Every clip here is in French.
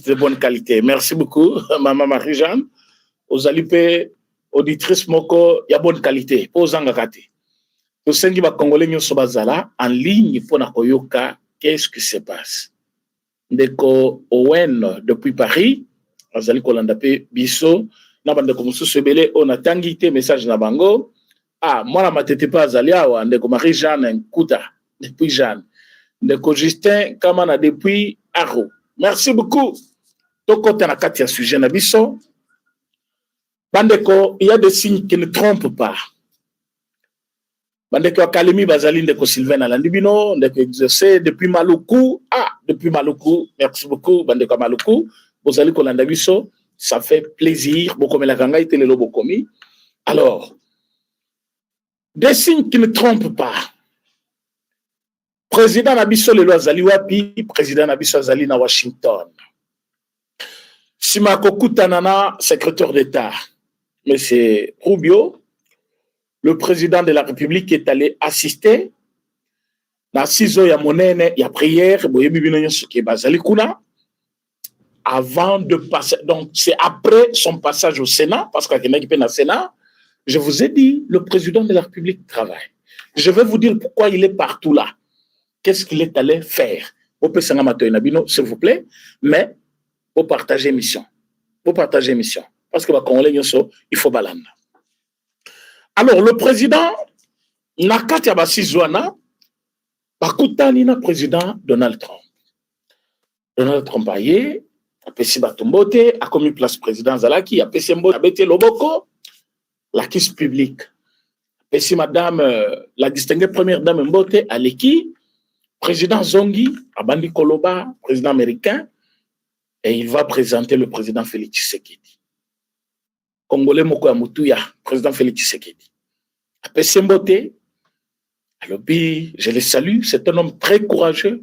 journaliste de bonne qualité. Merci beaucoup, Maman Marie-Jeanne. Aux alipés, auditrices moko, il y a bonne qualité. Aux angakati. Tous ceux qui va congolais nous sobazala en ligne pour na koyoka. Qu'est-ce qui se passe? Ndeko Owen depuis Paris, azali kolanda pe biso. Na bande ko musu sebele on a tangité message na bango. Ah, moi la matete pas azali awa ndeko Marie-Jeanne Nkuta depuis Jeanne. Ndeko Justin Kamana depuis Aro. Merci beaucoup. Toko tanakati ya sujet na biso. Bandeko, il y a des signes qui ne trompent pas. Bandeko Kalemi Bazali ndeko Sylvain Alandibino, ndeko exercé depuis Maluku. Ah, depuis Maluku. Merci beaucoup, Bandeko Maluku. Bozali kolanda biso, ça fait plaisir. Bokomi la kanga ite lelo bokomi. Alors, des signes qui ne trompent pas. Président Nabiso Lelo Azali Wapi, président Nabiso Azali na Washington. Simako Kutanana, secrétaire d'État. Monsieur Rubio, le président de la République est allé assister. Na 6 heures, il y a monnaie, il y a prière, avant de passer. Donc, c'est après son passage au Sénat, parce qu'il y a un Sénat. Je vous ai dit, le président de la République travaille. Je vais vous dire pourquoi il est partout là. Qu'est-ce qu'il est allé faire? S'il vous plaît, mais vous partagez mission. Vous partagez mission. Parce que il faut balanda. Alors, le président, Nakati Abasizouana, Bakutani na président Donald Trump. Donald Trump a yé, a pesi batumbote, a commis place président Zalaki, a pesi mbote, a bete loboko, la kiss publique. A pesi madame, la distinguée première dame mbote, a l'équipe, président Zongi, Abandi Koloba, président américain, et il va présenter le président Félix Tshisekedi. Congolais Moko Amutouya, président Félix Tshisekedi. Après Sembote, Alobi, je le salue, c'est un homme très courageux,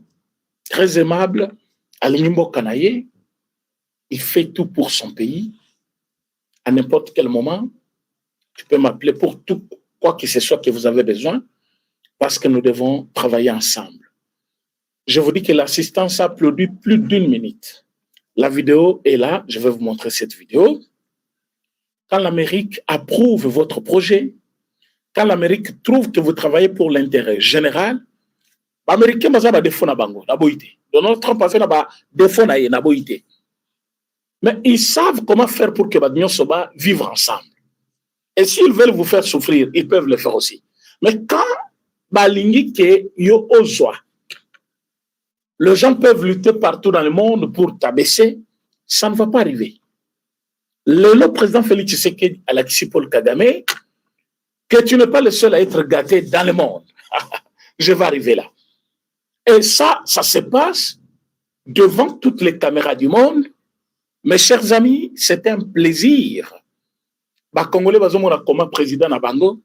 très aimable, Alinimbo Kanaye, il fait tout pour son pays, à n'importe quel moment, tu peux m'appeler pour tout, quoi que ce soit que vous avez besoin, parce que nous devons travailler ensemble. Je vous dis que l'assistance a applaudi plus d'1 minute. La vidéo est là, je vais vous montrer cette vidéo. Quand l'Amérique approuve votre projet, quand l'Amérique trouve que vous travaillez pour l'intérêt général, les Américains ont des fonds à Bango, Donald Trump a fait des fonds à Boïté. Mais ils savent comment faire pour que les gens vivent ensemble. Et s'ils veulent vous faire souffrir, ils peuvent le faire aussi. Mais quand les gens peuvent lutter partout dans le monde pour t'abaisser, ça ne va pas arriver. Le président Félix Tshisekedi à la Paul Kagame, que tu n'es pas le seul à être gâté dans le monde. Je vais arriver là. Et ça se passe devant toutes les caméras du monde. Mes chers amis, c'est un plaisir. Congolais, comme président Nabango,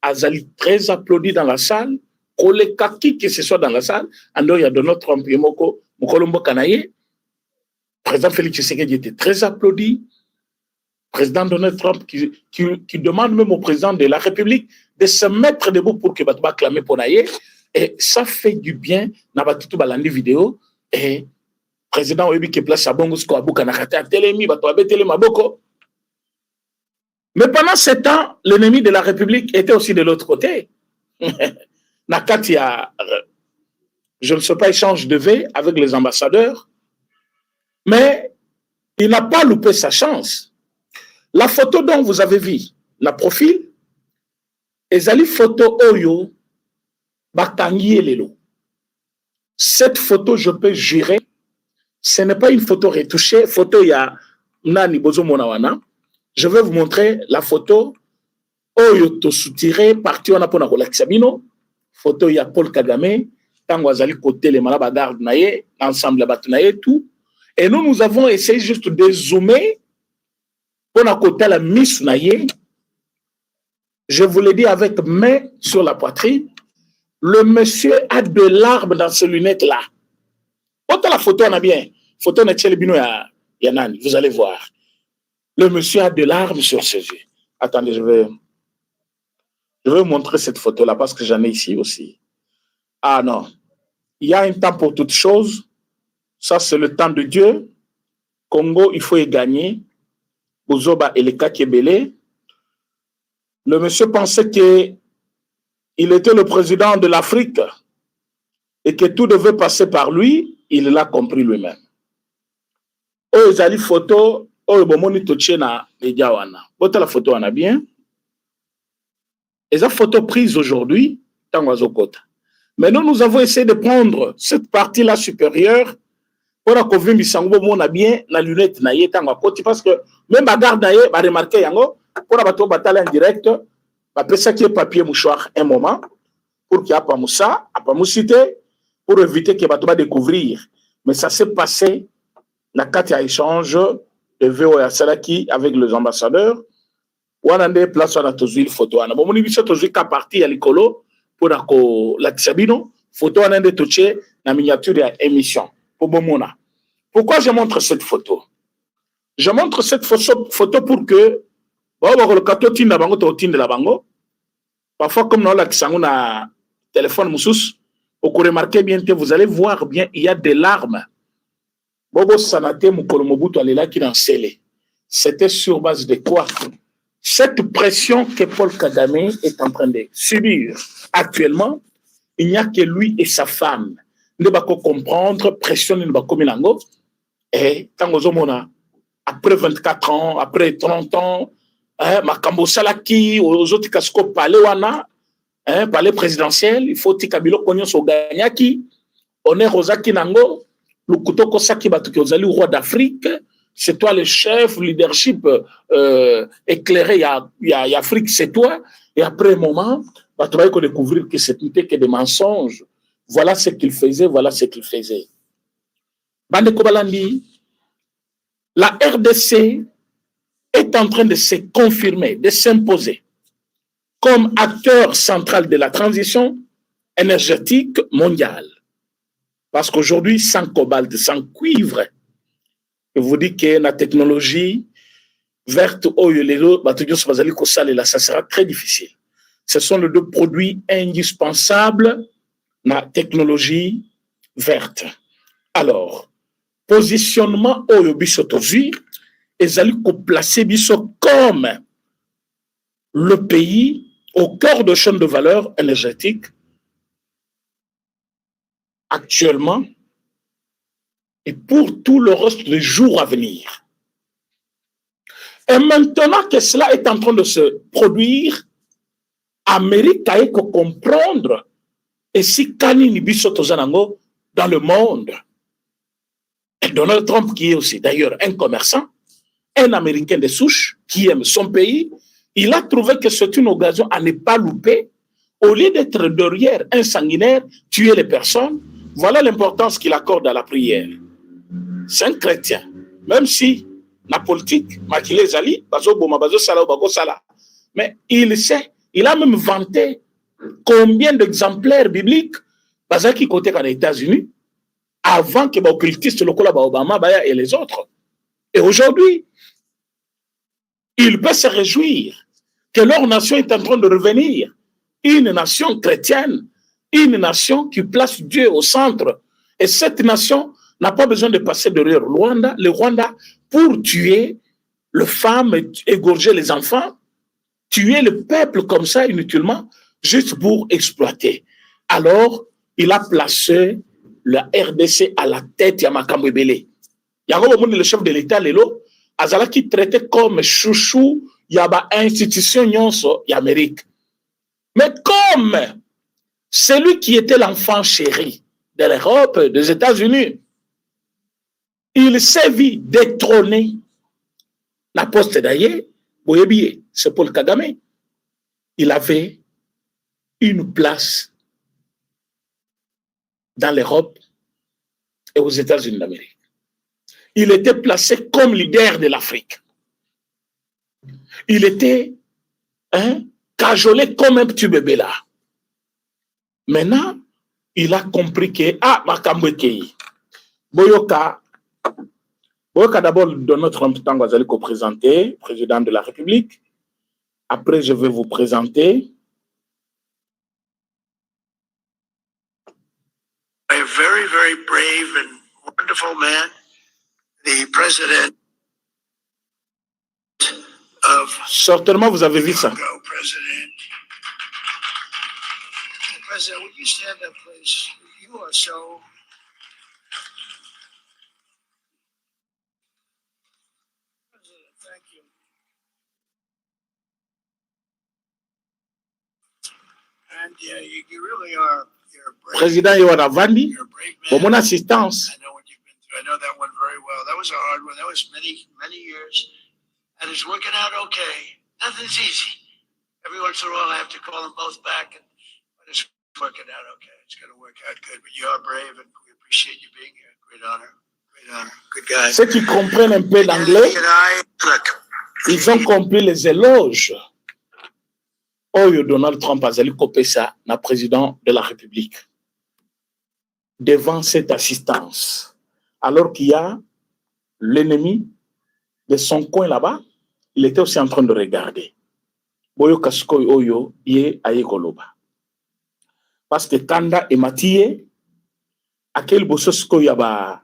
Azali très applaudi dans la salle. Kaki que ce soit dans la salle, il y a Donald Trump et Mokolombo Kanaye. Président Félix Tshisekedi était très applaudi. Président Donald Trump qui demande même au président de la République de se mettre debout pour que Batouba clame pour Naye. Et ça fait du bien. Nabatutu balandi vidéo. Et président Oyebi qui place à Bongosko Abouka Nakate à Telemi, Batouba Telema Boko. Mais pendant ce temps, l'ennemi de la République était aussi de l'autre côté. Nakatia, je ne sais pas, échange de V avec les ambassadeurs, mais il n'a pas loupé sa chance. La photo dont vous avez vu, la profil, ezali photo Oyo, Batangi Lelo. Cette photo, je peux jurer, ce n'est pas une photo retouchée, photo ya Nani Bozo Monawana. Je vais vous montrer la photo Oyo to soutiré, parti on a pour la Sabino. Photo ya Paul Kagame, tango azali côté les malaba garde naye, ensemble la naye tout. Et nous avons essayé juste de zoomer pour la côté la miss naye. Je vous l'ai dit avec main sur la poitrine. Le monsieur a de larmes dans ses lunettes là. Quand la photo on a bien, photo na Tchelebino ya Nani, vous allez voir. Le monsieur a de larmes sur ses yeux. Attendez, je vais vous montrer cette photo-là parce que j'en ai ici aussi. Ah non. Il y a un temps pour toutes choses. Ça, c'est le temps de Dieu. Congo, il faut y gagner. Bozoba et les Kakebele. Le monsieur pensait qu'il était le président de l'Afrique et que tout devait passer par lui. Il l'a compris lui-même. Oh, ils ont photo. Oh, bomoni toche na media wana. Bota la photo wana bien. Et la photo prise aujourd'hui, Tangwazokota. Maintenant, nous avons essayé de prendre cette partie-là supérieure pour qu'on vienne bisango mona bien la lunette na ye Tangwakoti parce que même la garde na ye va remarquer yango pour la bateau bataille en direct, va penser qu'il y ait papier mouchoir un moment pour qu'il n'y ait pas moussa, pas moussité, pour éviter que bateau va découvrir. Mais ça s'est passé dans le cadre d'échange de VOA Salaki avec les ambassadeurs. On a des places à la photo. On a bon niveau tozuil qu'à partir à l'écolo pour la tisabino photo on a des touchés la miniature de l'émission. Pour bomona. Pourquoi je montre cette photo? Je montre cette photo pour que le kato tinda bango to tinda la bango. Parfois comme dans la kisango na téléphone moussous, vous remarquez bien que vous allez voir bien il y a des larmes. Bobo sanate mukolo mobutu alela qui dans scellé. C'était sur base de quoi? Cette pression que Paul Kagame est en train de subir actuellement, il n'y a que lui et sa femme. Ne va pas comprendre, pression ne va pas communango. Et tant après 24 ans, après 30 ans, Makambo Salaki, aux autres casco palais wana, palais présidentiel, il faut Tikabilo Konyo Soganyaki, on est Rosaki Nango, le Kutoko Saki Batuki Ozali, roi d'Afrique. C'est toi le chef, le leadership éclairé, il y a Afrique, c'est toi. Et après un moment, tu vas découvrir que c'était que des mensonges. Voilà ce qu'il faisait, voilà ce qu'il faisait. Bande Kobalandi, la RDC est en train de se confirmer, de s'imposer comme acteur central de la transition énergétique mondiale. Parce qu'aujourd'hui, sans cobalt, sans cuivre, je vous dis que la technologie verte, ça sera très difficile. Ce sont les deux produits indispensables de la technologie verte. Alors, positionnement au bisotozi, ils allaient placer biso comme le pays au cœur de chaîne de valeur énergétique actuellement et pour tout le reste des jours à venir. Et maintenant que cela est en train de se produire, Amérique a que comprendre et si Kanini Bissotozanango dans le monde. Et Donald Trump, qui est aussi d'ailleurs un commerçant, un Américain de souche, qui aime son pays, il a trouvé que c'est une occasion à ne pas louper. Au lieu d'être derrière un sanguinaire, tuer les personnes, voilà l'importance qu'il accorde à la prière. C'est un chrétien, même si la politique, mais il sait, il a même vanté combien d'exemplaires bibliques qui côté aux États-Unis avant que les occultistes Obama et les autres. Et aujourd'hui, il peut se réjouir que leur nation est en train de revenir, une nation chrétienne, une nation qui place Dieu au centre. Et cette nation n'a pas besoin de passer derrière le Rwanda pour tuer les femmes, égorger les enfants, tuer le peuple comme ça inutilement, juste pour exploiter. Alors, il a placé la RDC à la tête de Makambo Ebele. Il y a le chef de l'État, Lelo, Azala qui traitait comme chouchou, il y a une institution nyonso, il y a Amérique. Mais comme celui qui était l'enfant chéri de l'Europe, des États-Unis, il s'est vu détrôner la poste d'ailleurs, c'est Paul Kagame. Il avait une place dans l'Europe et aux États-Unis d'Amérique. Il était placé comme leader de l'Afrique. Il était cajolé comme un petit bébé là. Maintenant, il a compris que, Makambo Kei, Boyoka d'abord, Donald Trump Tangwazali ko présenté, président de la République. Après, je vais vous présenter. A very, very brave and wonderful man. the president of Certainement, vous avez vu ça. Congo, President, would you stand up, please? You are so... President, thank you. And you really are... Président Yoana Vandi, pour mon assistance. I know what you've been through. I know that one very well. That was a hard one. That was many, many years. And it's working out okay. Nothing's easy. Every once in a while, I have to call them both back, but it's working out okay. It's going to work out good. But you are brave, and we appreciate you being here. Great honor. Great honor. Good guy. Ceux qui comprennent un peu l'anglais, ils ont compris les éloges. Oyo Donald Trump a zali kopesa na président de la République devant cette assistance, alors qu'il y a l'ennemi de son coin là-bas, il était aussi en train de regarder. Boyo kaskoy oyo ye ayekoloba. Parce que Kanda et Mathieu, à quel bososko yaba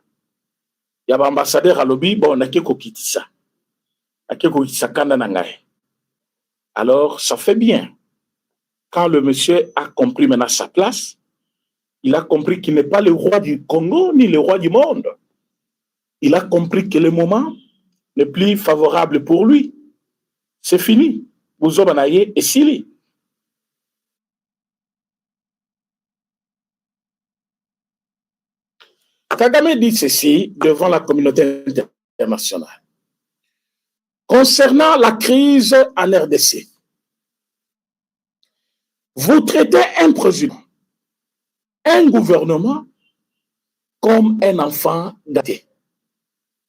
ambassadeur à lobby, bon, on a quelque kitisa. A quelque kitisa Kanda nangaye. Alors, ça fait bien. Quand le monsieur a compris maintenant sa place, il a compris qu'il n'est pas le roi du Congo ni le roi du monde. Il a compris que le moment n'est plus favorable pour lui. C'est fini. Bouzobanaye et Sili. Kagame dit ceci devant la communauté internationale. Concernant la crise en RDC, vous traitez un président, un gouvernement comme un enfant gâté.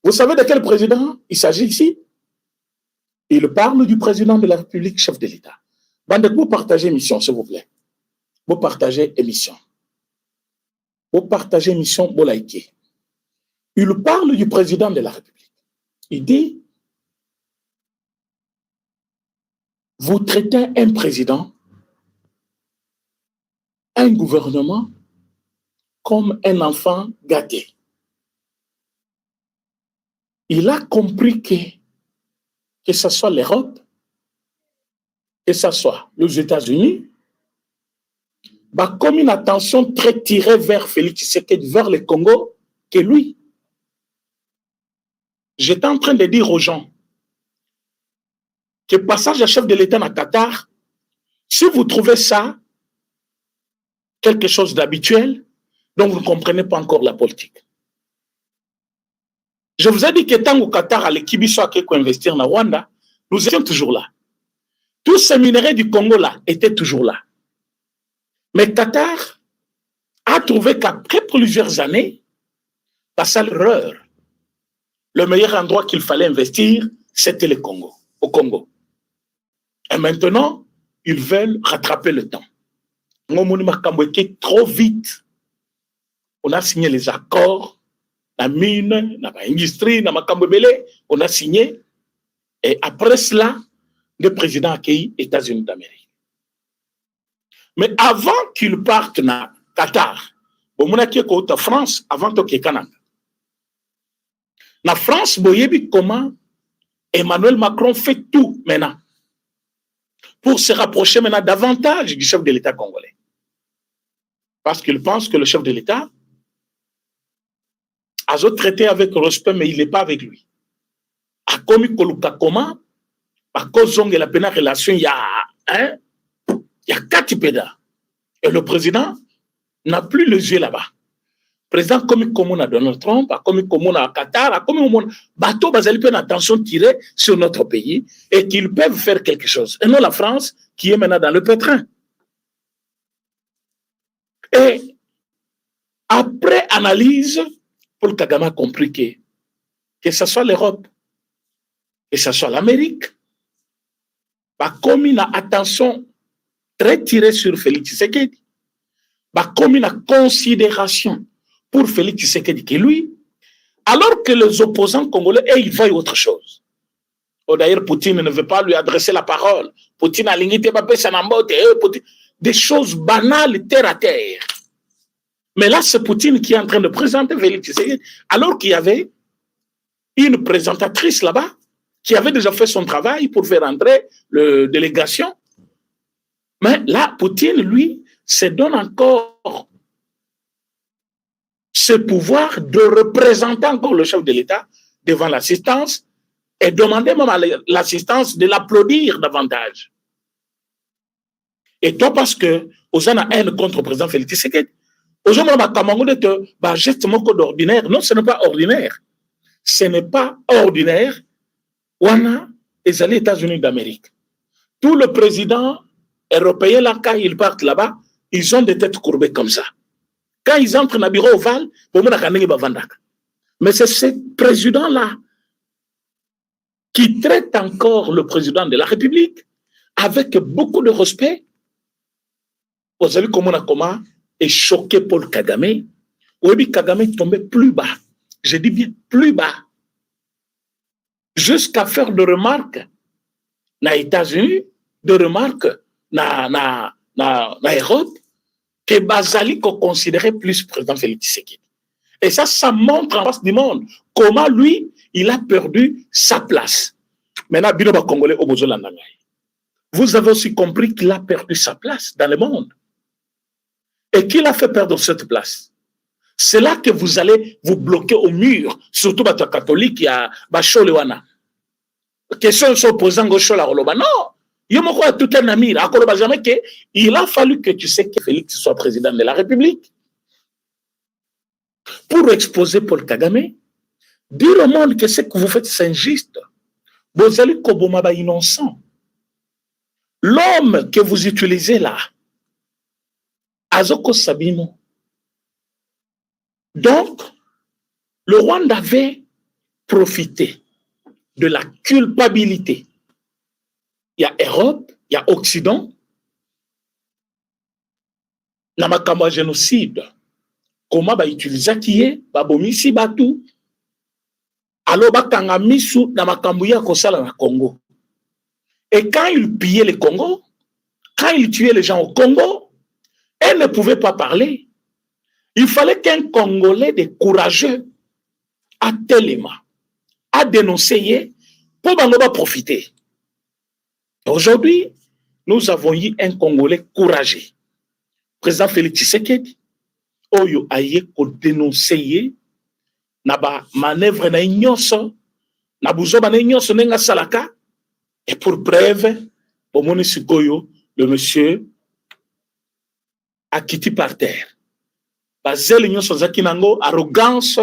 Vous savez de quel président il s'agit ici? Il parle du président de la République, chef de l'État. Bandek, vous partagez émission, s'il vous plaît. Vous partagez émission. Vous partagez émission, vous likez. Il parle du président de la République. Il dit, vous traitez un président, un gouvernement comme un enfant gâté. Il a compris que ce soit l'Europe, que ce soit les États-Unis, bah, comme une attention très tirée vers Félix Tshisekedi, vers le Congo, que lui. J'étais en train de dire aux gens que passage à chef de l'État à Qatar, si vous trouvez ça quelque chose d'habituel, donc vous ne comprenez pas encore la politique. Je vous ai dit que tant au Qatar, à l'équibiso à investir dans Rwanda, nous étions toujours là. Tous ces minerais du Congo là étaient toujours là. Mais Qatar a trouvé qu'après plusieurs années, passé l'erreur, le meilleur endroit qu'il fallait investir, c'était le Congo, au Congo. Et maintenant, ils veulent rattraper le temps. Trop vite. On a signé les accords, la mine, l'industrie, on a signé. Et après cela, le président a accueilli les États-Unis d'Amérique. Mais avant qu'il parte na Qatar, au France, avant qu'il Canada. La France, boyebi comment Emmanuel Macron fait tout maintenant pour se rapprocher maintenant davantage du chef de l'État congolais. Parce qu'il pense que le chef de l'État a traité avec respect, mais il n'est pas avec lui. A commis comment, à cause de la peine relation, il y a 4 pédas. Et le président n'a plus le jeu là-bas. Le président comme on a Donald Trump, comme on a Qatar, comme on a bateau, basé une attention tirée sur notre pays et qu'ils peuvent faire quelque chose. Et non la France qui est maintenant dans le pétrin. Et après analyse, Paul Kagame a compris que ce soit l'Europe, que ce soit l'Amérique, comme une attention très tirée sur Félix Tshisekedi, comme une considération pour Félix Tshisekedi que lui, alors que les opposants congolais, ils voient autre chose. D'ailleurs, Poutine ne veut pas lui adresser la parole. Poutine a limité des choses banales, terre à terre. Mais là, c'est Poutine qui est en train de présenter Félix Tshisekedi, alors qu'il y avait une présentatrice là-bas qui avait déjà fait son travail pour faire entrer la délégation. Mais là, Poutine, lui, se donne encore ce pouvoir de représenter encore le chef de l'État devant l'assistance et demander même à l'assistance de l'applaudir davantage. Et toi, parce que aux gens ont haine contre le président Félix Tshisekedi, aux gens ont geste d'ordinaire. Non, ce n'est pas ordinaire. Ce n'est pas ordinaire. Wana et les États-Unis d'Amérique. Tous les présidents européens, là, quand ils partent là-bas, ils ont des têtes courbées comme ça. Quand ils entrent dans le bureau ovale, mais c'est ce président-là qui traite encore le président de la République avec beaucoup de respect. Vous avez vu comment est choqué Paul Kagame. Oui, Kagame est tombé plus bas. Je dis bien plus bas. Jusqu'à faire de remarques dans les États-Unis, de remarques dans l'Europe, que Bazali qu'on considérait plus président Félix Tshisekedi. Et ça montre en face du monde comment lui, il a perdu sa place. Maintenant, Binoba Congolais au Bozolandangay. Vous avez aussi compris qu'il a perdu sa place dans le monde. Et qu'il a fait perdre cette place. C'est là que vous allez vous bloquer au mur, surtout les catholiques, il y a Bacholewana. Question sur opposant Gaucho la Roloba. Non, il y a tout un ami. Il a fallu que tu sais que Félix soit président de la République. Pour exposer Paul Kagame, dire au monde que ce que vous faites, c'est injuste. Vous allez Kobomaba innocent. L'homme que vous utilisez là, Azoko Sabino. Donc, le Rwanda avait profité de la culpabilité. Il y a Europe, il y a Occident. Na makambo génocide. Comment va utiliser qui est babomisi batu. Alors bakanga misu na makambo ya kosala na Congo. Et quand ils pillaient le Congo, quand ils tuaient les gens au Congo, elles ne pouvaient pas parler. Il fallait qu'un Congolais de courageux à tellement à dénoncer pour profiter. Aujourd'hui, nous avons eu un Congolais courageux. Président Félix Tshisekedi, Oyo aye ko dénoncer na ba manœuvre na nyonso na buzoba na nyonso nenga salaka et pour preuve au monisikoyo le monsieur a quitté par terre. Bazel nyonso zakinango arrogance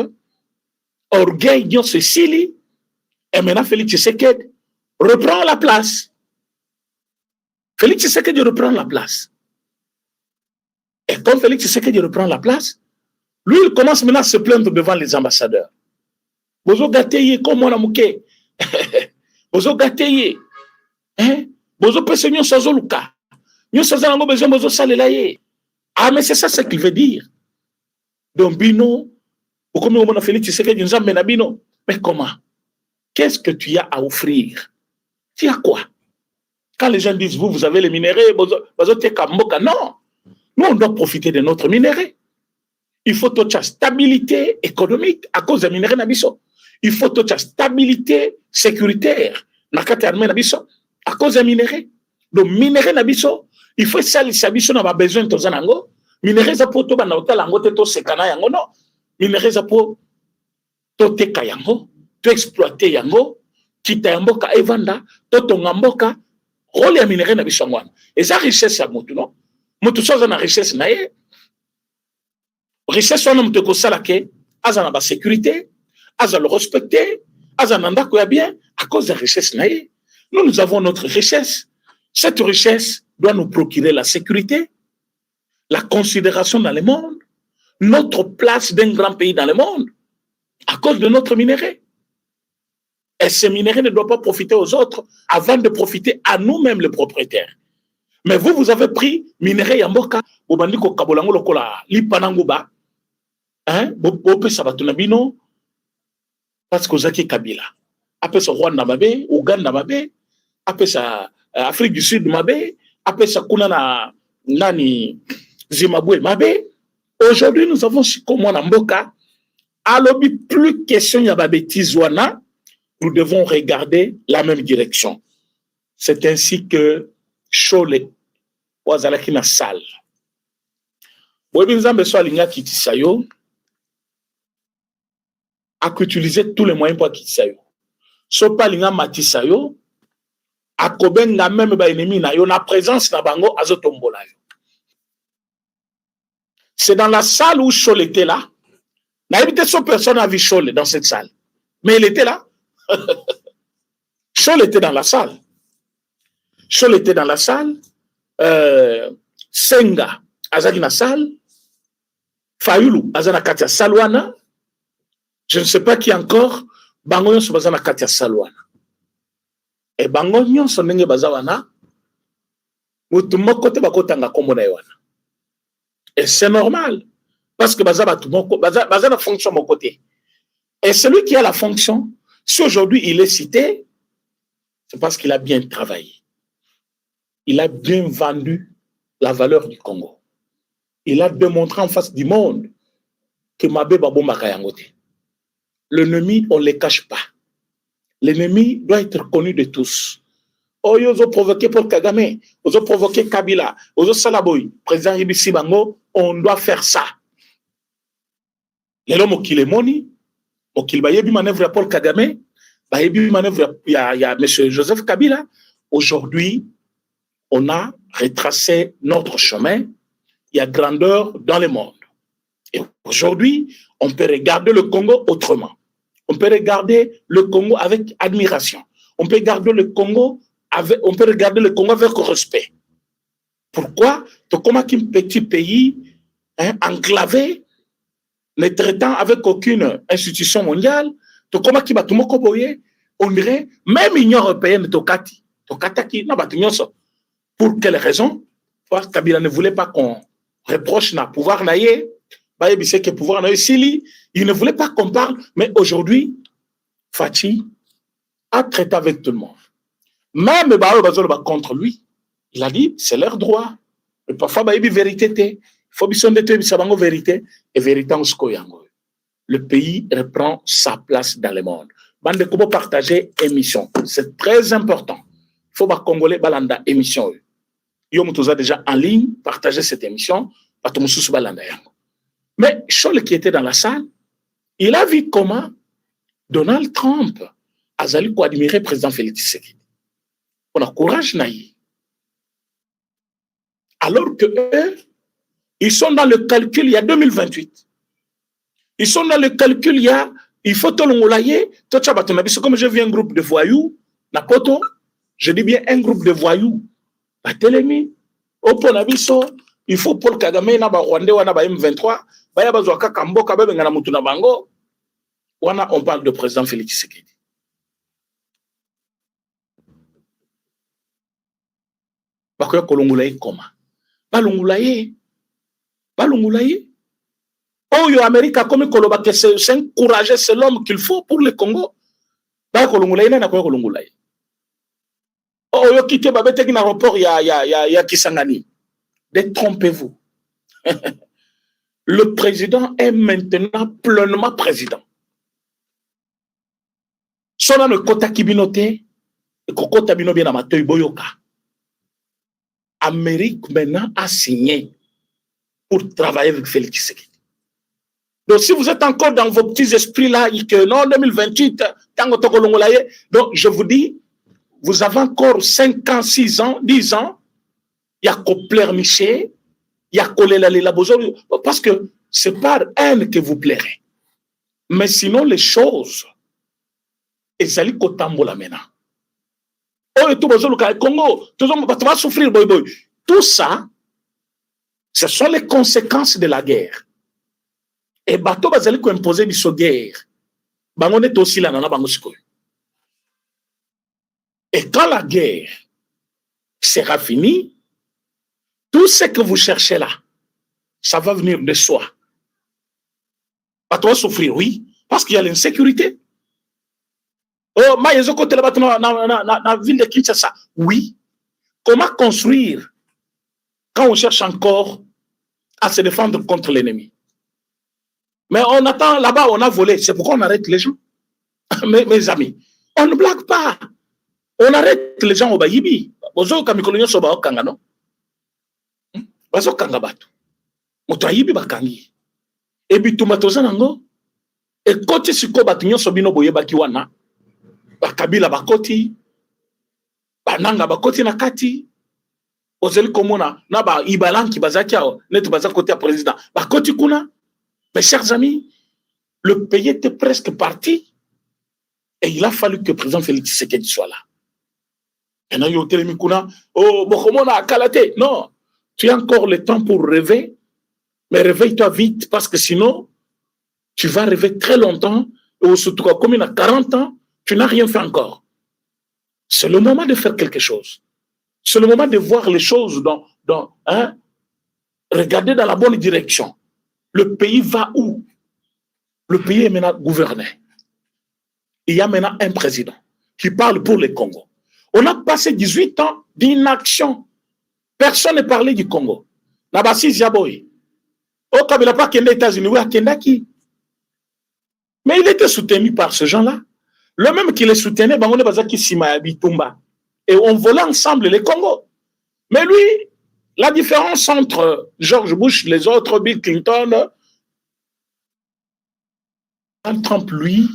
orgueil nyonso sili et maintenant Félix Tshisekedi reprend la place. Félix Tshisekedi reprend la place. Et comme Félix Tshisekedi reprend la place, lui, il commence maintenant à se plaindre devant les ambassadeurs. Bozo gateye comme on a mouké. Bozo gateye. Bozo pese nyon sozo luka. Nyon sozo nango besoin bozo salelaye. Ah, mais c'est ça ce qu'il veut dire. Donc, Bino, comme on a Félix Tshisekedi, nous amène à Bino. Mais comment? Qu'est-ce que tu as à offrir? Tu as quoi? Quand les gens disent, vous avez les minéraux, bozo te kamboka. Non. Nous, on doit profiter de notre minerai. Il faut toute la stabilité économique à cause des minéraux nabiso. Il faut toute la stabilité sécuritaire à cause des minéraux. Donc, minéraux nabiso, il faut ça les sabiso n'a pas besoin de zanango. Minéraux za pour to ba na hotel ango te to sekana yango no. Minéraux za pour to te kayango, to exploiter yango, kita yamboka evanda, to tongamboka, rôle ya minéraux nabiso ngwana. Et ça richesse ya mutu non. Mutu so na richesse na ye. Richesse on a mutu ko salake, azana ba sécurité, azana le respecter, azana ndako ya bien à cause de la richesse na ye. Nous avons notre richesse. Cette richesse doit nous procurer la sécurité, la considération dans le monde, notre place d'un grand pays dans le monde, à cause de notre minerai. Et ces minéraux ne doivent pas profiter aux autres avant de profiter à nous-mêmes, les propriétaires. Mais vous avez pris minerai yamboka, bobandiko kabolango lokola lipananguba, bope sabatunabino, parce que Zaki Kabila. Après ça, Rwanda mabe, Ouganda mabe, après ça, Afrique du Sud mabe, après ça, Kunana, Nani, Zimbabwe mabe. Aujourd'hui, nous avons Chikomwana Mboka. Alors, plus question, il y a des bêtises, nous devons regarder la même direction. C'est ainsi que Chole wazalaki na salle. Boyebi nzambe so alinga kitisa yo, utiliser tous les moyens pour kitisa yo. So pa alinga matisa yo, akobenga même ba ennemi na yo na présence na bango azotombola yo. C'est dans la salle où Chole était là. N'habite son personne a vu Chole dans cette salle. Mais il était là. Chole était dans la salle. Chole était dans la salle. Senga azaki na salle. Fayulu azana katia salwana. Je ne sais pas qui encore. Bango nyonso bazana katia salwana. Et bango nyonso ndenge bazawana. Mutu moko te bakotanga kombo na wana. Et c'est normal. Parce que baza na fonction mon côté. Et celui qui a la fonction, si aujourd'hui il est cité, c'est parce qu'il a bien travaillé. Il a bien vendu la valeur du Congo. Il a démontré en face du monde que Mabé Babo Makayangote. L'ennemi, on ne le cache pas. L'ennemi doit être connu de tous. Oh, ils ont provoqué Paul Kagame, ils ont provoqué Kabila, ils ont Salaboy, président Ibisi Bango, on doit faire ça. Les hommes qui les moni, qui bayebi manœuvre à Paul Kagame, bayebi manœuvre il y a M. Joseph Kabila. Aujourd'hui, on a retracé notre chemin. Il y a grandeur dans le monde. Et aujourd'hui, on peut regarder le Congo autrement. On peut regarder le Congo avec admiration. On peut regarder le Congo avec respect. Pourquoi? Comme un petit pays enclavé, ne traitant avec aucune institution mondiale, on dirait, même l'Union européenne, pour quelle raison? Parce que Kabila ne voulait pas qu'on reproche le pouvoir naïe, il ne voulait pas qu'on parle, mais aujourd'hui, Fachi a traité avec tout le monde. Même contre lui, il a dit, c'est leur droit. Et parfois, il y a une vérité. Il faut que vérité et vérité en skoyango. Le pays reprend sa place dans le monde. Bande comment partager émission. C'est très important. Il faut que les Congolais balanda émission. Yo mutuza déjà en ligne partager cette émission. Mais Chole qui était dans la salle, il a vu comment Donald Trump a admiré le président Félix Tshisekedi. On a courage naïf. Alors que eux, ils sont dans le calcul, il y a 2028. Ils sont dans le calcul, il faut tout l'ongolayer, comme je viens un groupe de voyous, Napoto, je dis bien un groupe de voyous, Batelemi, Oponabiso, il faut Paul Kagame, Naba Rwandais, Naba M23, Bayabazouaka Kambo, Kabebe Nganamutu Nabango, on parle de président Félix Tshisekedi. Bakoya Kolongolaye comment? Balongolaye. Oh, l'Amérique a comme que c'est encourager, c'est l'homme qu'il faut pour le Congo. Oh, yo quitté Babete qui l'aéroport, il y a Kisangani. Détrompez-vous. Le président est maintenant pleinement président. Sona le kota kibinote, et kokota binobi na matoi boyoka. Amérique maintenant a signé pour travailler avec Félix Tshisekedi. Donc, si vous êtes encore dans vos petits esprits-là, que non, 2028, donc je vous dis, vous avez encore 5 ans, 6 ans, 10 ans, il y a qu'au pleurnicher, il y a qu'au la besoin, parce que c'est par haine que vous plairez. Mais sinon, les choses, elles allaient qu'au tambola maintenant. Oh, tout le Congo, tout le monde va souffrir, boy. Tout ça, ce sont les conséquences de la guerre. Et bateau va imposer une guerre. On est aussi là, et quand la guerre sera finie, tout ce que vous cherchez là, ça va venir de soi. Bateau va souffrir, oui, parce qu'il y a l'insécurité. Oh, ma yezo côté là na ville de Kinshasa. Oui. Comment construire quand on cherche encore à se défendre contre l'ennemi? Mais on attend là-bas, on a volé. C'est pourquoi on arrête les gens. Mes amis, On ne blague pas. On arrête les gens au Bayibi. Bozo kamikolonyo soba okanga no. Bazo kanga batu. Moto ayibi bakangi. Et bituma tozanango. Et côté siko batu nyonso bino boye baki wana. Bakabila bakoti. Bananga bakoti na kati. Ozeli komona na ba ibalanki bazaki ao netu bazaki côté à président. Bakoti kuna. Mes chers amis, le pays était presque parti. Et il a fallu que le président Félix Tshisekedi soit là. Et non, tu as encore le temps pour rêver, mais réveille-toi vite parce que sinon, tu vas rêver très longtemps, ou surtout comme il a 40 ans, tu n'as rien fait encore. C'est le moment de faire quelque chose. C'est le moment de voir les choses regarder dans la bonne direction. Le pays va où? Le pays est maintenant gouverné. Il y a maintenant un président qui parle pour le Congo. On a passé 18 ans d'inaction. Personne ne parlait du Congo. Nabassi Ziaboy. Oh, comme il n'a pas qu'un États-Unis, oui, à Kendaki. Mais il était soutenu par ce gens-là. Le même qui les soutenait, on est basé Sima Bitumba. Et on volait ensemble les Congo. Mais lui, la différence entre George Bush, les autres, Bill Clinton, Donald Trump, lui,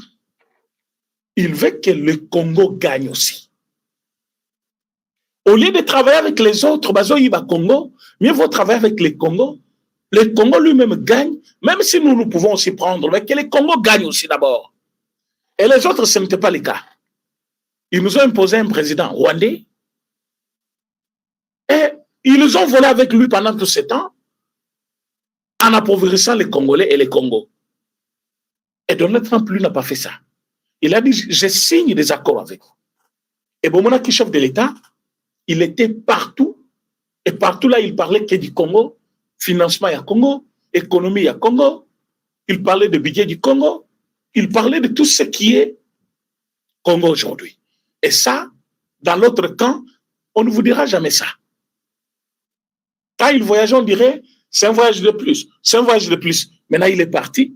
il veut que le Congo gagne aussi. Au lieu de travailler avec les autres, Congo, mieux vaut travailler avec les Congo. Le Congo lui-même gagne, même si nous pouvons aussi prendre, mais que le Congo gagne aussi d'abord. Et les autres, ce n'était pas le cas. Ils nous ont imposé un président rwandais et ils nous ont volé avec lui pendant tout ce temps en appauvrissant les Congolais et les Congos. Et Donald Trump, lui, n'a pas fait ça. Il a dit, je signe des accords avec vous. Et Bomona, qui chef de l'État, il était partout. Et partout là, il parlait que du Congo, financement à Congo, économie à Congo. Il parlait de budget du Congo. Il parlait de tout ce qui est Congo aujourd'hui. Et ça, dans l'autre camp, on ne vous dira jamais ça. Quand il voyageait, on dirait, c'est un voyage de plus. C'est un voyage de plus. Maintenant, il est parti.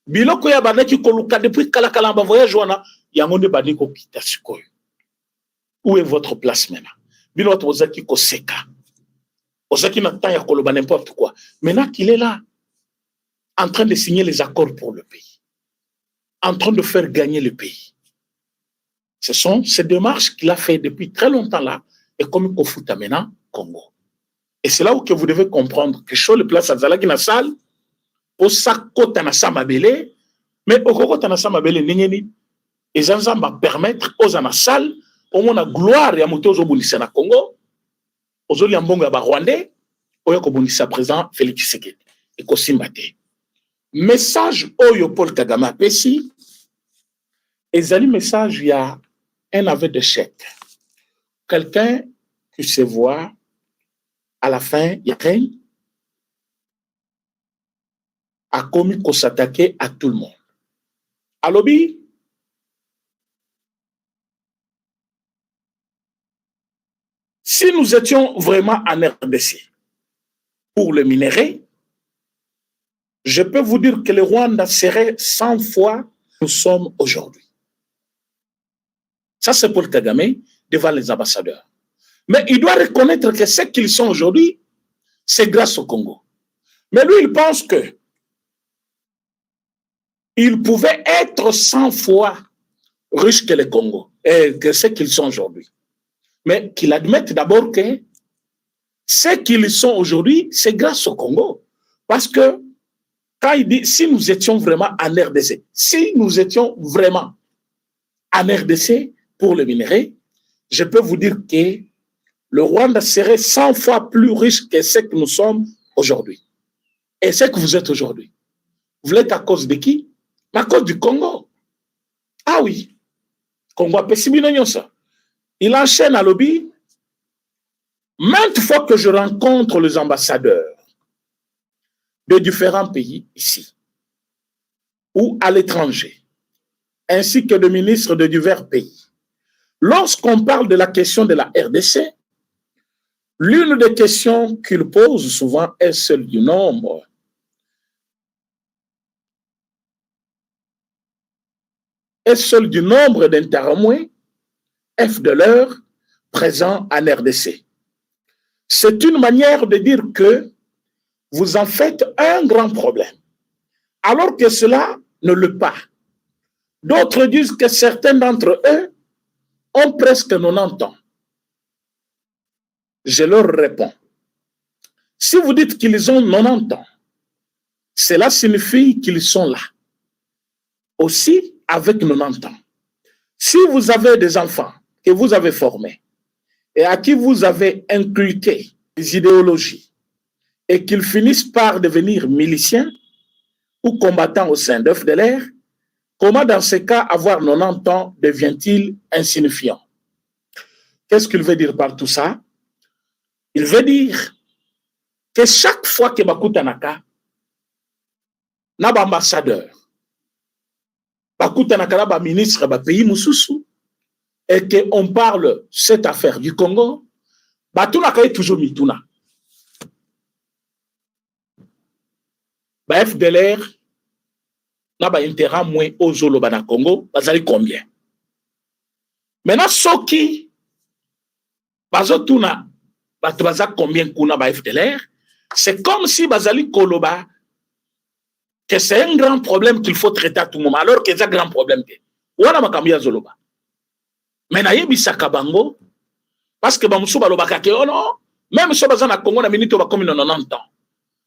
Biloko ya banaki koluka depuis kalakalamba voyage wana yangonde baniko kita sikoyo. Où est votre place maintenant? Biloko ozaki koseka. Ozaki na temps ya koloba n'importe quoi. Maintenant qu'il est là, en train de signer les accords pour le pays, en train de faire gagner le pays. Ce sont ces démarches qu'il a fait depuis très longtemps là, et comme Kofuta maintenant, Congo. Et c'est là où que vous devez comprendre que sur le place à Zalaki na salle, au sakota na samabele, mais au kokota na samabele ningeni, et zanzamba permettre aux anasal, au moins la gloire ya moto aux obunisa na Congo, aux oliambonga ba Rwandais, au yako bunisa président Félix Tshisekedi, et kosimbate. Message oyo Paul Kagame apesi, ezali message il y a un aveu d'échec. Quelqu'un qui se voit à la fin, il y a rien, a commis qu'on s'attaquer à tout le monde. À lobby, si nous étions vraiment en RDC pour le minerai, je peux vous dire que le Rwanda serait 100 fois nous sommes aujourd'hui. Ça, c'est pour le Kagame devant les ambassadeurs. Mais il doit reconnaître que ce qu'ils sont aujourd'hui, c'est grâce au Congo. Mais lui, il pense que il pouvait être 100 fois riche que le Congo, et que ce qu'ils sont aujourd'hui. Mais qu'il admette d'abord que ce qu'ils sont aujourd'hui, c'est grâce au Congo. Parce que quand il dit, si nous étions vraiment en RDC, si nous étions vraiment en RDC pour le minerai, je peux vous dire que le Rwanda serait 100 fois plus riche que ce que nous sommes aujourd'hui. Et ce que vous êtes aujourd'hui. Vous l'êtes à cause de qui? À cause du Congo. Ah oui. Congo a pessimino ça. Il enchaîne à lobby. Maintes fois que je rencontre les ambassadeurs de différents pays ici ou à l'étranger, ainsi que de ministres de divers pays, lorsqu'on parle de la question de la RDC, l'une des questions qu'ils posent souvent est celle du nombre. est seul du nombre d'interamoués FDLR présents en RDC. C'est une manière de dire que vous en faites un grand problème, alors que cela ne l'est pas. D'autres disent que certains d'entre eux ont presque 90 ans. Je leur réponds, si vous dites qu'ils ont 90 ans, cela signifie qu'ils sont là, aussi avec 90 ans. Si vous avez des enfants que vous avez formés et à qui vous avez inculqué des idéologies et qu'ils finissent par devenir miliciens ou combattants au sein de FDLR, comment dans ce cas avoir 90 ans devient-il insignifiant? Qu'est-ce qu'il veut dire par tout ça? Il veut dire que chaque fois que Bakutanaka n'a pas ambassadeur, Bakutanaka n'a pas ministre, ba pays Moussousou, et qu'on parle cette affaire du Congo, Batunaka est toujours mituna. Ba FDLR n'a pas intérêt moins aux Zoloba na Congo, bazali combien? Maintenant, ceux qui bazotuna baza combien kuna ba FDLR, c'est comme si bazali koloba que c'est un grand problème qu'il faut traiter à tout moment, alors que c'est un grand problème. Wana makambia Zoloba. Mais na yebisaka bango parce que bamusu balobaka ke oh non, même so baza na Congo na minute ba comme 90 ans.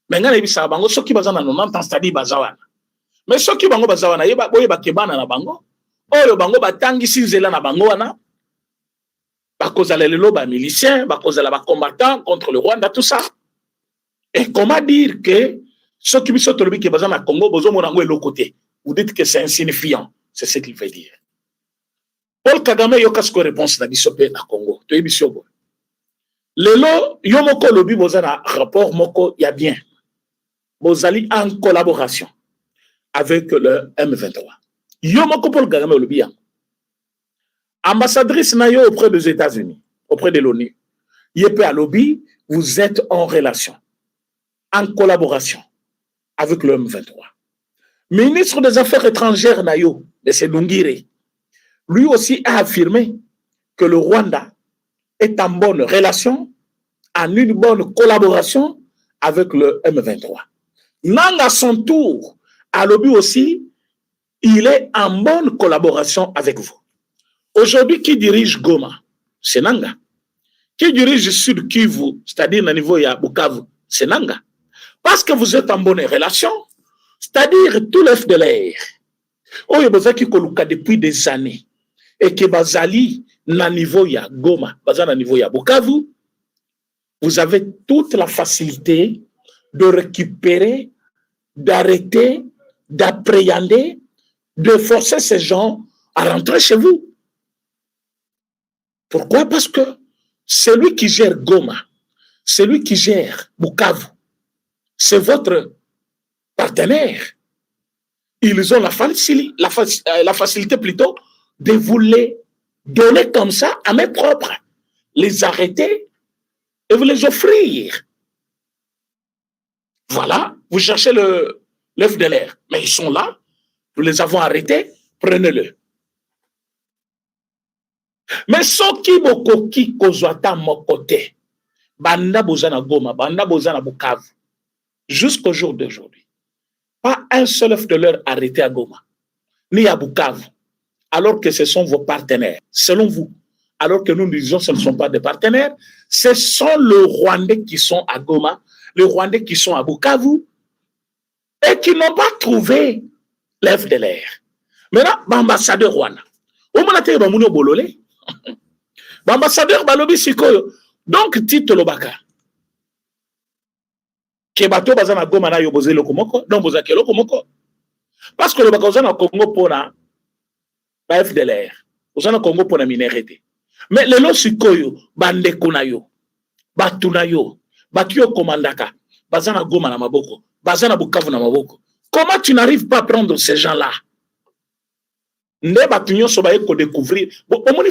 Mais ngana yebisaka bango ceux qui baza na 90 ans c'est-à-dire bazawana. Mais ceux qui bango bazawana yeba boyeba kebana na bango. Oyo bango batangisi nzela na bango wana. Bakozala lelo ba miliciens, bakozala ba combattants contre le Rwanda tout ça. Et comment dire que ceux qui sont tolobi ke baza na Congo bozo monango elo côté. Vous dites que c'est insignifiant, c'est ce qu'il veut dire. Paul Kagame yokasko réponse na bisope na Congo. To yebisoko. Lelo yomoko lobi boza na rapport moko ya bien. Bozali en collaboration avec le M23. Yomoko Paul Kagame lobi ya. Ambassadrice Nayo auprès des États-Unis, auprès de l'ONU. Yepé à lobby, vous êtes en relation, en collaboration avec le M23. Ministre des Affaires étrangères Nayo, de Sedungire, lui aussi a affirmé que le Rwanda est en bonne relation, en une bonne collaboration avec le M23. Nang à son tour, à lobby aussi, il est en bonne collaboration avec vous. Aujourd'hui, qui dirige Goma? C'est Nanga. Qui dirige Sud Kivu, c'est-à-dire au niveau de Bukavu? C'est Nanga. Parce que vous êtes en bonne relation, c'est-à-dire tout l'œuf de l'air. Oh, il y a qui koluka depuis des années. Et que Bazali, na niveau ya Goma, Bazali na niveau ya Bukavu, vous avez toute la facilité de récupérer, d'arrêter, d'appréhender, de forcer ces gens à rentrer chez vous. Pourquoi? Parce que celui qui gère Goma, celui qui gère Bukavu, c'est votre partenaire. Ils ont la facilité plutôt de vous les donner comme ça à main propre, les arrêter et vous les offrir. Voilà, vous cherchez l'œuf de l'air, mais ils sont là, nous les avons arrêtés, prenez-le. Mais ceux qui bokoki kozwata mon côté, banda bozana Goma, banda bozana Bukavu, jusqu'au jour d'aujourd'hui, pas un seul œuf de l'air arrêté à Goma, ni à Bukavu, alors que ce sont vos partenaires, selon vous. Alors que nous disons que ce ne sont pas des partenaires, ce sont les Rwandais qui sont à Goma, les Rwandais qui sont à Bukavu, et qui n'ont pas trouvé l'œuf de l'air. Maintenant, l'ambassadeur Rwanda, au moment où bololé, l'ambassadeur balobi sikoyo, donc Tito Lobaka, que bato bazana Goma na yoboze lokomoko, donc bozake lokomoko, parce que le Lobaka Congo pona la FDLR, ozana Congo pona minéralité. Mais le lo sikoyo bande kunayo, batunayo, batio komandaka, bazana Goma na maboko, bazana Bukavu na maboko. Comment tu n'arrives pas à prendre ces gens-là? Ne batunyo soba eko découvrir. Bon, omoni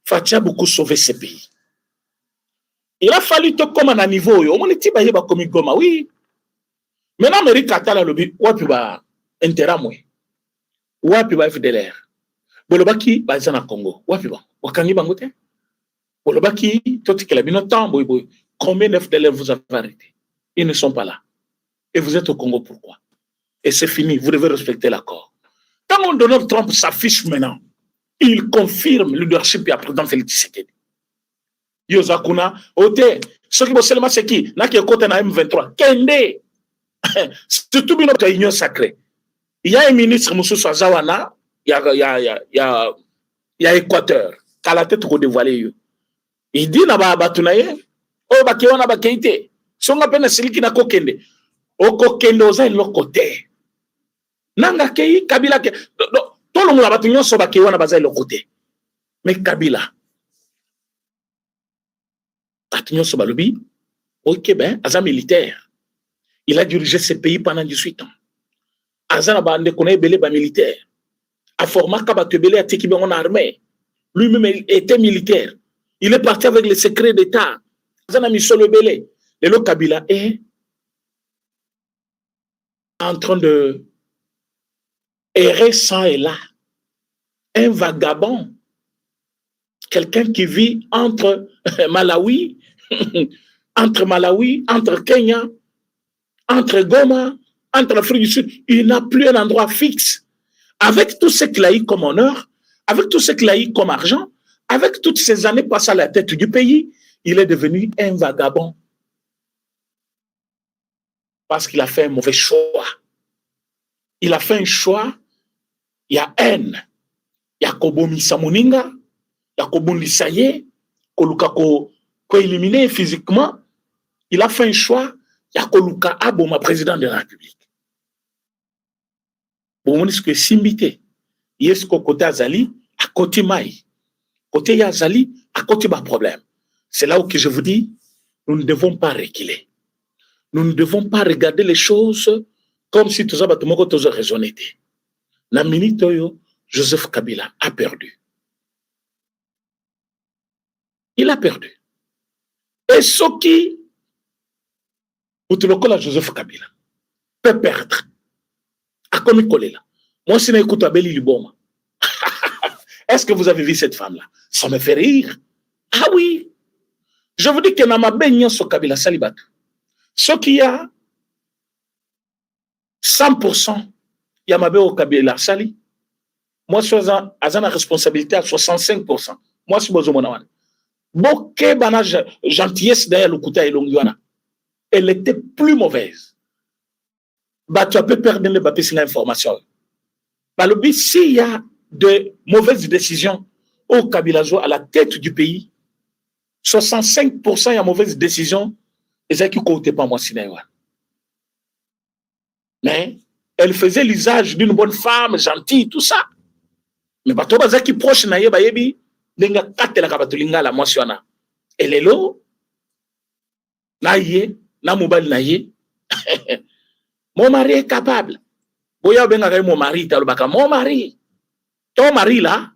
Fatia a beaucoup sauvé ce pays. Il a fallu te comme à niveau yo. Omoni tiba yeba komi Goma, oui. Maintenant Amérique atala lobi wapi ba intérêt moi. wapi ba FDLR bolobaki baza na Congo wapi ba wakangi bango te bolobaki totikela bino temps boy combien d'FDLR vous avez arrêté? Ils ne sont pas là et vous êtes au Congo, pourquoi? Et c'est fini, vous devez respecter l'accord. Quand Donald Trump s'affiche maintenant, il confirme le leadership à président Félix Tshisekedi. Yozakuna, ote, ce qui bossent c'est qui? N'a qui est côté na M23. Kende! C'est tout bien notre union sacrée. Il y a un ministre, Moussou Zawana, il y a Équateur, qui a la tête pour dévoiler. Il dit, na ba batunaye, oh, bakewa na bakeite. Songa pena siliki na kokende. Oko kende oza l'autre côté. Nanga kei, Kabila ke. Tout le monde a battu nyonso bakewa na baza l'autre côté. Mais Kabila. Battu nyonso balobi. Ok, ben, aza militaire. Il a dirigé ce pays pendant 18 ans. Aza na bande konaye belé ba militaire. A format kabatu belé a teki en armée. Lui-même était militaire. Il est parti avec les secrets d'État. Aza na misolo belé. Et le Kabila est en train de errer ça et là. Un vagabond. Quelqu'un qui vit entre Malawi, entre Kenya, entre Goma, entre l'Afrique du Sud. Il n'a plus un endroit fixe. Avec tout ce qu'il a eu comme honneur, avec tout ce qu'il a eu comme argent, avec toutes ces années passées à la tête du pays, il est devenu un vagabond. Parce qu'il a fait un mauvais choix. Il a fait un choix, il y a haine. Il y a Kobomi Samoninga, il y a Kobundi Saye, Koluka ko éliminé physiquement. Il a fait un choix, il y a Koluka Aboma, président de la République. Bon, on dit que Simbité, il y a ce côté Azali, à côté Maï. Côté Yazali, à côté ma problème. C'est là où que je vous dis, nous ne devons pas reculer. Nous ne devons pas regarder les choses comme si tout ça va tout raisonner. La minute où Joseph Kabila a perdu. Il a perdu. Et ce qui, pour te le coller à Joseph Kabila, peut perdre. À comme il colle là. Moi, si je n'écoute Abeli Liboma, est-ce que vous avez vu cette femme-là? Ça me fait rire. Ah oui. Je vous dis que dans ma baigne sur Kabila Salibat, ce qui a 100%, il y a ma belle au Kabila Sali. Moi, je suis à la responsabilité à 65%. Moi, je suis besoin de Boké bana gentillesse derrière le kouta et l'onguana. Elle était plus mauvaise. Bah, tu peux perdre le papier sur l'information. Bah, le but, s'il y a de mauvaises décisions au Kabilazo à la tête du pays, 65% il y a mauvaises décisions, et ça qui ne comptait pas moi, Sinéwa. Mais elle faisait l'usage d'une bonne femme, gentille, tout ça. Mais bah, toi, qui proche, na yeba yebi, nenga katela kabatulinga la motiona. Et lelo, na ye, na mobile na ye, mon mari est capable. Boya benga kay mon mari, talobaka, mon mari. Ton mari là,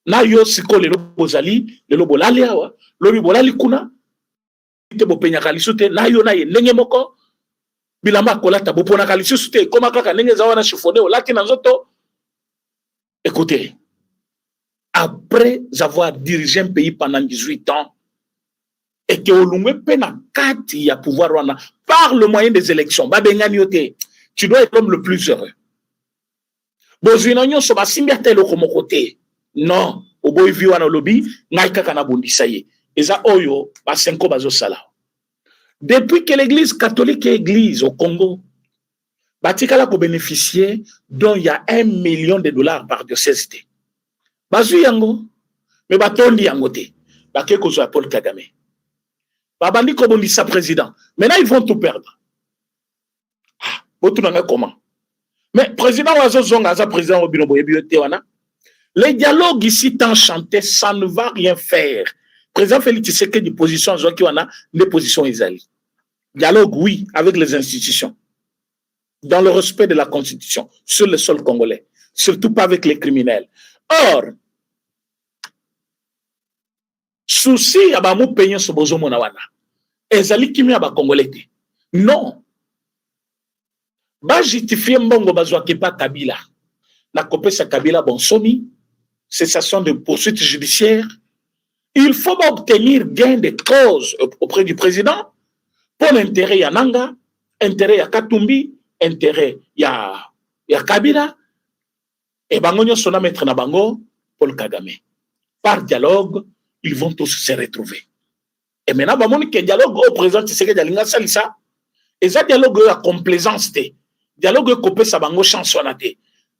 na yo siko lelo bozali, lelo bolali awa, lobi bolali kuna, te bo penya kalisute, na yo na ye, nenge moko, bilamba kolata, bo pona kalisute, koma kaka nenge zawana chifone, o lati na nzoto. Écoutez, après avoir dirigé un pays pendant 18 ans, et que Olungwe pena kati ya pouvoir wana, par le moyen des élections, tu dois être l'homme le plus heureux. Bozuinanyo soba simbia telo komo kote. Non, oboy viwana lobby, ngaika kana bondisa ye. Eza oyo ba senko bazo sala. Depuis que l'église catholique est église au Congo, batikala ko bénéficier dont il y a $1 million par diocèse. Bazu yango, mais batondi yango te. Bake ko zo Paul Kagame. Babandi ko bondisa président. Maintenant ils vont tout perdre. Ah, botunanga comment? Mais président Wazozonga, président Obino Boyebi wana. Les dialogues ici tant chantés, ça ne va rien faire. Président Félix Tshisekedi position Zoki wana, des positions Isali. Dialogue oui avec les institutions. Dans le respect de la Constitution, sur le sol congolais, surtout pas avec les criminels. Or, souci abamu payant ce bozo monawana. Ezali kimi aba congolais. Non. Ba justifier mbongo bazwa kepa Kabila. na kopesa Kabila bonsomi, cessation de poursuites judiciaires. Il faut obtenir gain de cause auprès du président pour l'intérêt ya Nanga, intérêt ya Katumbi, intérêt ya Kabila, et bango sona mettre na bango Paul Kagame. Par dialogue, ils vont tous se retrouver. Et maintenant, bango que dialogue au président Tshisekedi alinga salisa, et ça dialogue à complaisance te, dialogue kopé sa bango chansona te,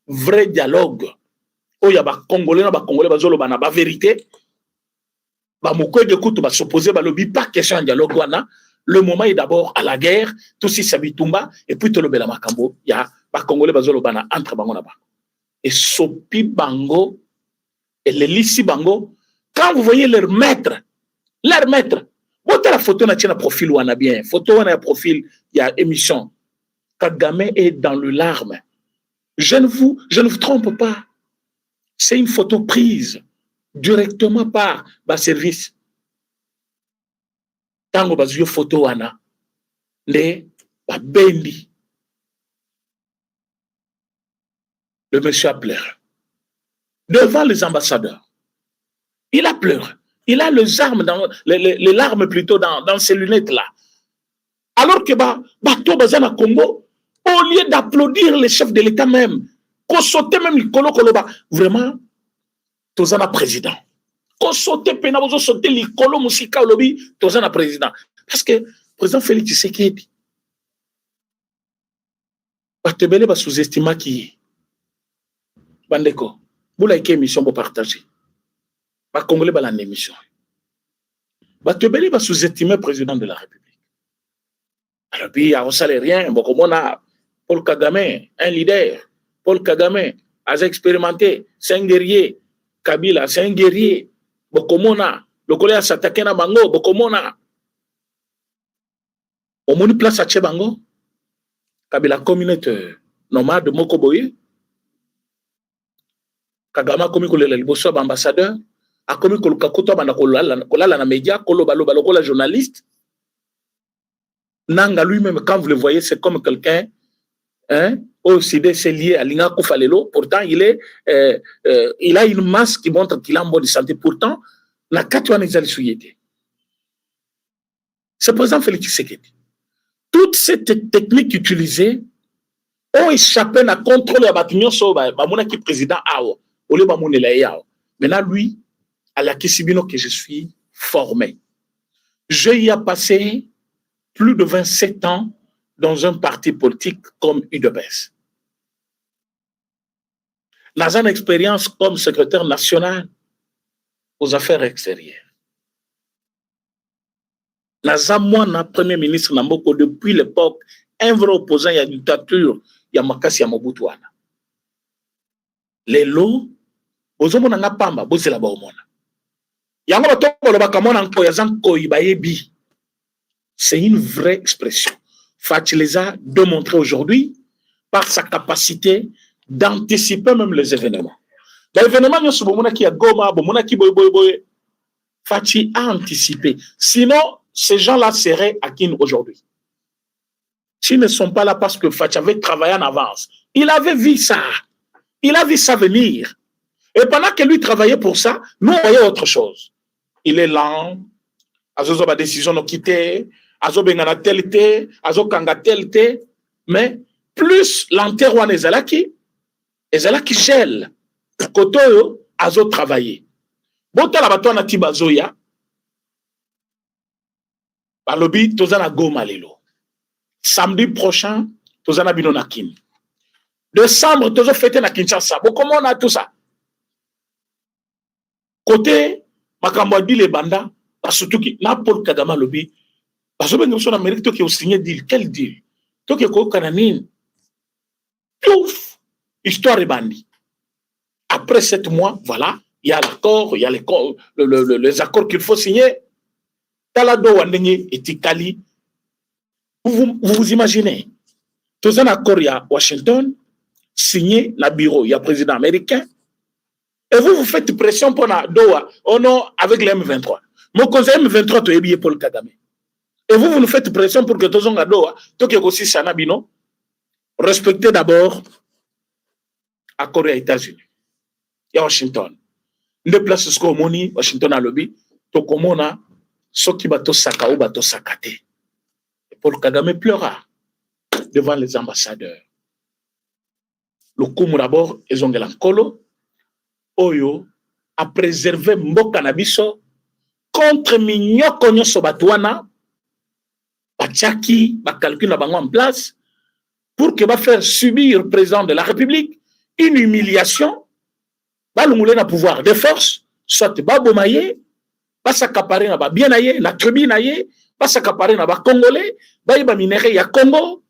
vrai dialogue. Oh ya ba Congolais bazolo bana ba vérité. Ba moko de kutu ba s'opposer ba lobi pas question de dialogue wana. Le moment est d'abord à la guerre, tout si sabitumba et puis tolo bela makambo ya ba Congolais bazolo bana entre bango na ba. Et sopi bango et les lissi bango, quand vous voyez leur maître, votre la photo na tiena profil wana bien, photo wana profil, il y a émission. Kagame est dans le larme. Je ne vous trompe pas. C'est une photo prise directement par ma service. Tango bazio photo wana ne ba bendi. Le monsieur a pleuré devant les ambassadeurs. Il a pleuré. Il a les larmes plutôt dans ses lunettes là. Alors que bato bazana Congo, au lieu d'applaudir les chefs de l'État même, qu'on sautait même le koloba, vraiment, tozana président. Qu'on sautait pena bozo sauter le kolo musika au lobby, tozana président. Parce que président Félix Tshisekedi, batebele ba sous-estima qui bandeko, boula ike émission pour partager. Ba Congolais ba la émission. Batebele ba sous-estimer président de la République. Alors puis, on ne sait rien. Bon, comme on a Paul Kagame, un leader. Paul Kagame a expérimenté. C'est un guerrier. Kabila, c'est un guerrier. Bon, comme on a. Le collègue s'attaqué à Bango. Bon, comme on a. On a une place à Tchebango. Kabila, communauté nomade de Mokoboye. Kagame a commis le bosso ambassadeur. A commis le kakoto banda kolala na média. Kolo la journaliste. Nanga lui-même, quand vous le voyez, c'est comme quelqu'un, OCD, c'est lié à Linga Koufalelo. Pourtant, il a une masse qui montre qu'il est en bonne santé. Pourtant, la Katouane est allée. C'est président Félix Tshisekedi. Toutes ces techniques utilisées ont échappé à contrôler la bâtiment sur le président Ao. Maintenant, lui, à la Kissibino que je suis formé. Je y ai passé plus de 27 ans dans un parti politique comme UDPS. Dans une expérience comme secrétaire national aux affaires extérieures. Dans un premier ministre Namboko depuis l'époque, un vrai opposant à la dictature, il y a Makasi ya Mobutu wana. Lelo, bozomona nga pamba, bozela ba omona. Yango batoko lobaka mona nko ya zanko ibayebi. C'est une vraie expression. Fatih les a démontré aujourd'hui par sa capacité d'anticiper même les événements. L'événement, qui a Goma, Fatih a anticipé. Sinon, ces gens-là seraient à Kin aujourd'hui. S'ils ne sont pas là parce que Fatih avait travaillé en avance, il avait vu ça. Il a vu ça venir. Et pendant que lui travaillait pour ça, nous, on voyait autre chose. Il est lent. Azozo ba décision no quitter, azo bengana telle, azo kanga telle, mais plus l'enterre wana ezalaki gel. Kotoyo azo travailler. Botala bato na tibazoya. Balobi tozana Goma lelo. Samedi prochain, tozana bino na Kin. Décembre tozo fêter na Kinshasa. Bon comment on a tout ça? Côté makambo di le banda. Surtout que Paul Kagame lobby, parce que nous sommes en Amérique, qui ont signé deal. Quel deal? Tout qui est au Canada. Pouf! Histoire est bandit. Après 7 mois, voilà, il y a l'accord, il y a les accords qu'il faut signer. Talado Wandenye et Tikali. Vous imaginez? Tous un accord, il y a Washington, signé, la bureau, il y a président américain. Et vous faites pression pour la Doha, oh non, avec les M23. Mon conseil M23 est bien Paul Kagame. Et vous nous faites pression pour que tous on Doha, tout qui est aussi Sanabino, respectez d'abord accord aux États-Unis. Il y a Washington. Deux places ce qu'on moni Washington à lobby. Tokomona soki bato saka ou bato sakate. Paul Kagame pleura devant les ambassadeurs. Le Kumu d'abord, ils ont Nkolo, Oyo a préservé Mboka Nabiso contre Mignoko Nyoso Batouana, Bachaki, Bakalkun na bango en place, pour que va faire subir au président de la République une humiliation, va le mouler na pouvoir de force, soit Babomaye, va s'accaparer na bien aye, na tribu na ye, va s'accaparer na Congolais, va y ba minéré ya Congo,